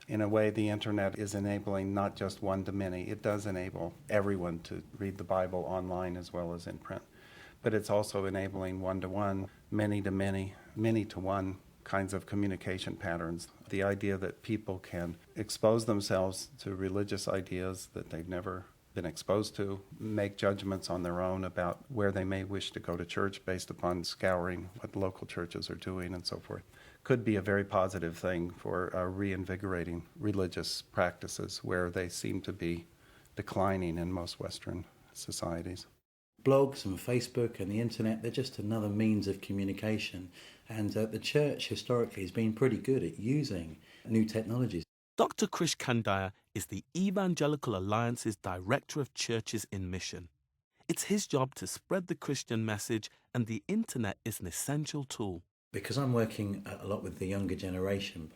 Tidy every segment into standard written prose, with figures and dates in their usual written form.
In a way, the internet is enabling not just one-to-many. It does enable everyone to read the Bible online as well as in print. But it's also enabling one-to-one, many-to-many, many-to-one kinds of communication patterns. The idea that people can expose themselves to religious ideas that they've never been exposed to, make judgments on their own about where they may wish to go to church based upon scouring what local churches are doing and so forth, could be a very positive thing for reinvigorating religious practices where they seem to be declining in most Western societies. Blogs and Facebook and the internet, they're just another means of communication. And the church historically has been pretty good at using new technologies. Dr. Krish Kandaya is the Evangelical Alliance's Director of Churches in Mission. It's his job to spread the Christian message, and the internet is an essential tool. Because I'm working a lot with the younger generation,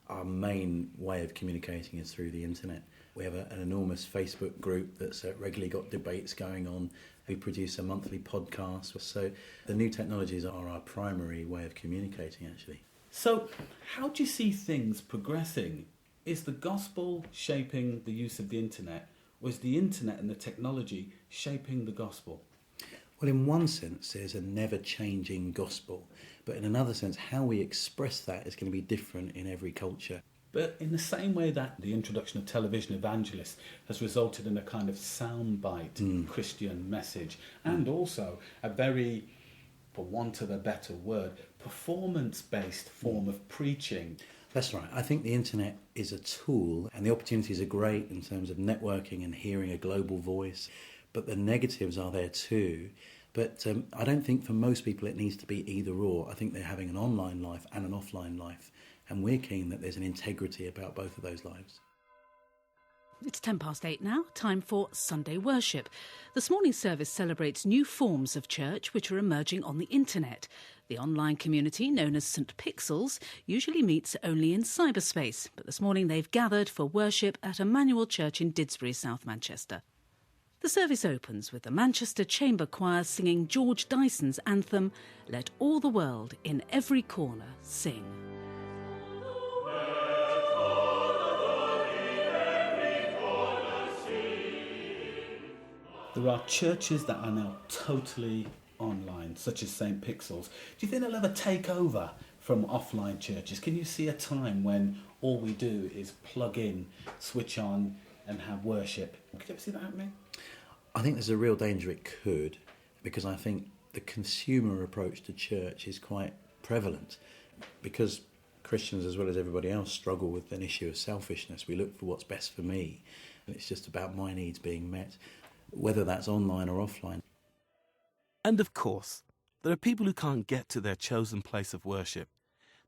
our main way of communicating is through the internet. We have an enormous Facebook group that's regularly got debates going on. We produce a monthly podcast. So the new technologies are our primary way of communicating, actually. So how do you see things progressing? Is the gospel shaping the use of the internet, or is the internet and the technology shaping the gospel? Well, in one sense, there's a never-changing gospel. But in another sense, how we express that is going to be different in every culture. But in the same way that the introduction of television evangelists has resulted in a kind of soundbite Christian message, and also a very, for want of a better word, performance-based form of preaching. That's right. I think the internet is a tool, and the opportunities are great in terms of networking and hearing a global voice, but the negatives are there too. But I don't think for most people it needs to be either or. I think they're having an online life and an offline life, and we're keen that there's an integrity about both of those lives. It's 8:10 now, time for Sunday worship. This morning's service celebrates new forms of church which are emerging on the internet. The online community, known as St Pixels, usually meets only in cyberspace, but this morning they've gathered for worship at Emmanuel Church in Didsbury, South Manchester. The service opens with the Manchester Chamber Choir singing George Dyson's anthem, Let All the World in Every Corner Sing. There are churches that are now totally online, such as St Pixels. Do you think they'll ever take over from offline churches? Can you see a time when all we do is plug in, switch on and have worship? Could you ever see that happening? I think there's a real danger it could, because I think the consumer approach to church is quite prevalent. Because Christians, as well as everybody else, struggle with an issue of selfishness. We look for what's best for me, and it's just about my needs being met, whether that's online or offline. And of course, there are people who can't get to their chosen place of worship.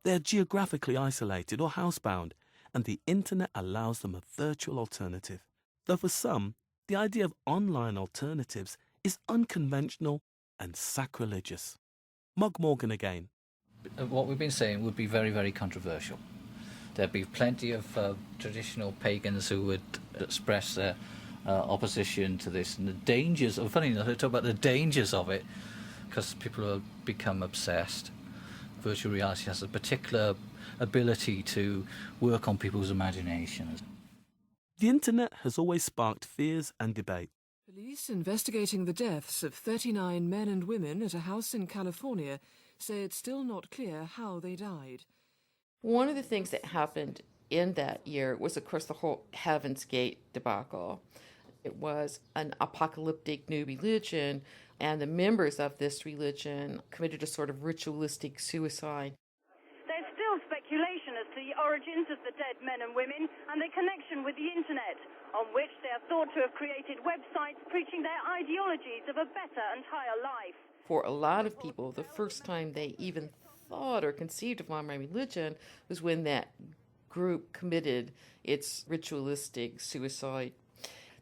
They're geographically isolated or housebound, and the internet allows them a virtual alternative. Though for some, the idea of online alternatives is unconventional and sacrilegious. Mug Morgan again. What we've been saying would be very, very controversial. There'd be plenty of traditional pagans who would express their opposition to this and the dangers of, funny enough, they talk about the dangers of it because people have become obsessed. Virtual reality has a particular ability to work on people's imaginations. The internet has always sparked fears and debate. Police investigating the deaths of 39 men and women at a house in California say it's still not clear how they died. One of the things that happened in that year was, of course, the whole Heaven's Gate debacle. It was an apocalyptic new religion, and the members of this religion committed a sort of ritualistic suicide. There's still speculation as to the origins of the dead men and women and their connection with the internet, on which they are thought to have created websites preaching their ideologies of a better and higher life. For a lot of people, the first time they even thought or conceived of online religion was when that group committed its ritualistic suicide.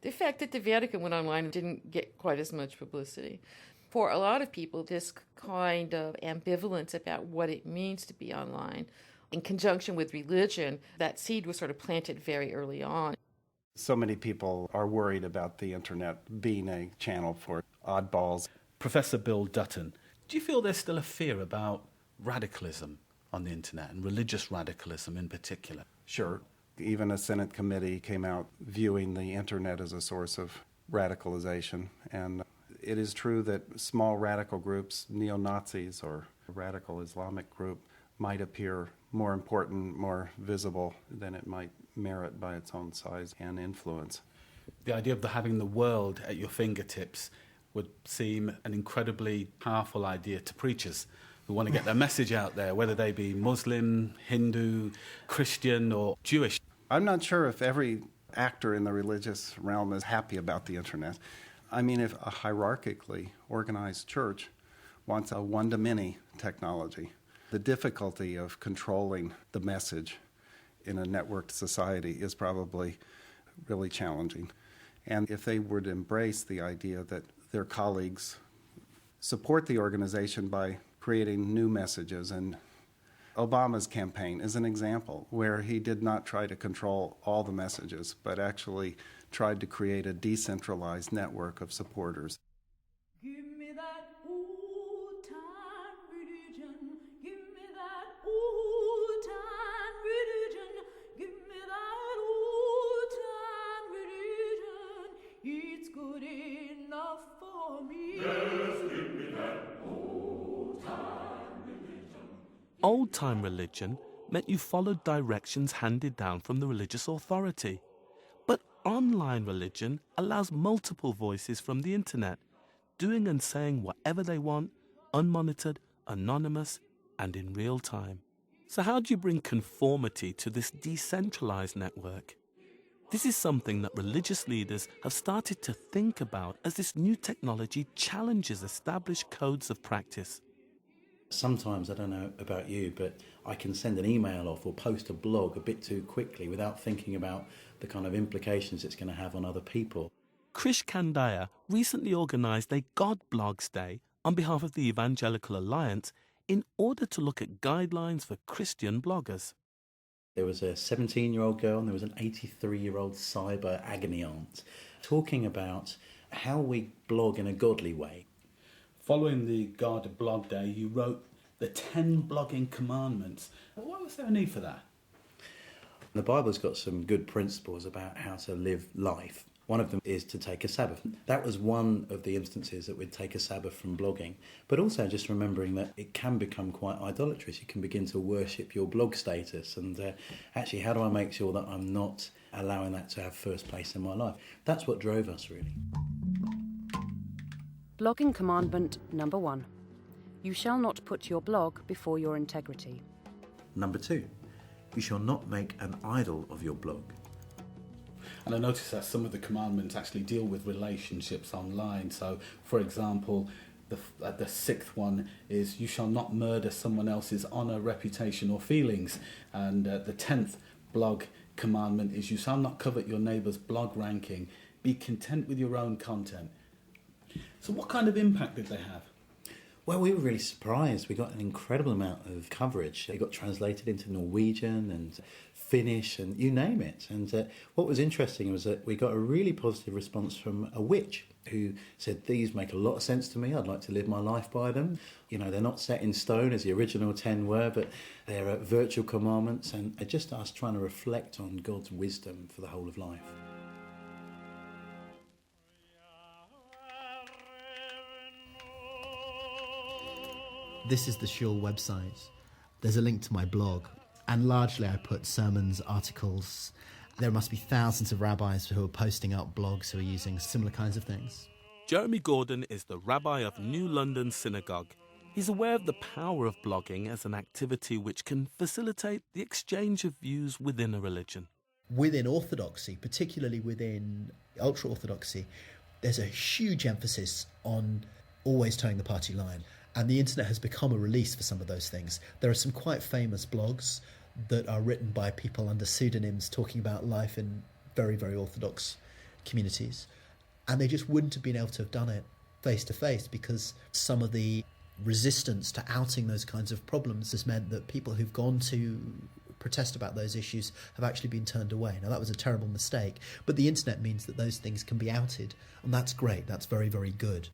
The fact that the Vatican went online didn't get quite as much publicity. For a lot of people, this kind of ambivalence about what it means to be online, in conjunction with religion, that seed was sort of planted very early on. So many people are worried about the internet being a channel for oddballs. Professor Bill Dutton, do you feel there's still a fear about radicalism on the internet and religious radicalism in particular? Sure. Even a Senate committee came out viewing the internet as a source of radicalization. And it is true that small radical groups, neo-Nazis or a radical Islamic group, might appear more important, more visible than it might merit by its own size and influence. The idea of having the world at your fingertips would seem an incredibly powerful idea to preachers who want to get their message out there, whether they be Muslim, Hindu, Christian or Jewish. I'm not sure if every actor in the religious realm is happy about the internet. I mean, if a hierarchically organized church wants a one-to-many technology, the difficulty of controlling the message in a networked society is probably really challenging. And if they would embrace the idea that their colleagues support the organization by creating new messages, and Obama's campaign is an example where he did not try to control all the messages, but actually tried to create a decentralized network of supporters. Give me that old-time religion. Give me that old-time religion. Give me that old-time religion. It's good enough for me. Yes, give me that old-time religion. Old-time religion meant you followed directions handed down from the religious authority. But online religion allows multiple voices from the internet, doing and saying whatever they want, unmonitored, anonymous, and in real time. So how do you bring conformity to this decentralized network? This is something that religious leaders have started to think about as this new technology challenges established codes of practice. Sometimes, I don't know about you, but I can send an email off or post a blog a bit too quickly without thinking about the kind of implications it's going to have on other people. Krish Kandaya recently organised a God Blogs Day on behalf of the Evangelical Alliance in order to look at guidelines for Christian bloggers. There was a 17-year-old girl and there was an 83-year-old cyber agony aunt talking about how we blog in a godly way. Following the God Blog Day, you wrote the 10 blogging commandments. Why was there a need for that? The Bible's got some good principles about how to live life. One of them is to take a Sabbath. That was one of the instances that we'd take a Sabbath from blogging, but also just remembering that it can become quite idolatrous. You can begin to worship your blog status, and actually, how do I make sure that I'm not allowing that to have first place in my life? That's what drove us, really. Blogging commandment number 1. You shall not put your blog before your integrity. Number 2. You shall not make an idol of your blog. And I noticed that some of the commandments actually deal with relationships online. So, for example, the 6th one is you shall not murder someone else's honour, reputation or feelings. And the 10th blog commandment is you shall not covet your neighbour's blog ranking. Be content with your own content. So what kind of impact did they have? Well, we were really surprised. We got an incredible amount of coverage. It got translated into Norwegian and Finnish and you name it. And what was interesting was that we got a really positive response from a witch who said, these make a lot of sense to me. I'd like to live my life by them. You know, they're not set in stone as the original 10 were, but they're virtual commandments. And just us trying to reflect on God's wisdom for the whole of life. This is the Shul website. There's a link to my blog, and largely I put sermons, articles. There must be thousands of rabbis who are posting up blogs who are using similar kinds of things. Jeremy Gordon is the rabbi of New London Synagogue. He's aware of the power of blogging as an activity which can facilitate the exchange of views within a religion. Within Orthodoxy, particularly within ultra-Orthodoxy, there's a huge emphasis on always towing the party line. And the internet has become a release for some of those things. There are some quite famous blogs that are written by people under pseudonyms talking about life in very, very Orthodox communities. And they just wouldn't have been able to have done it face to face because some of the resistance to outing those kinds of problems has meant that people who've gone to protest about those issues have actually been turned away. Now, that was a terrible mistake, but the internet means that those things can be outed, and that's great. That's very, very good.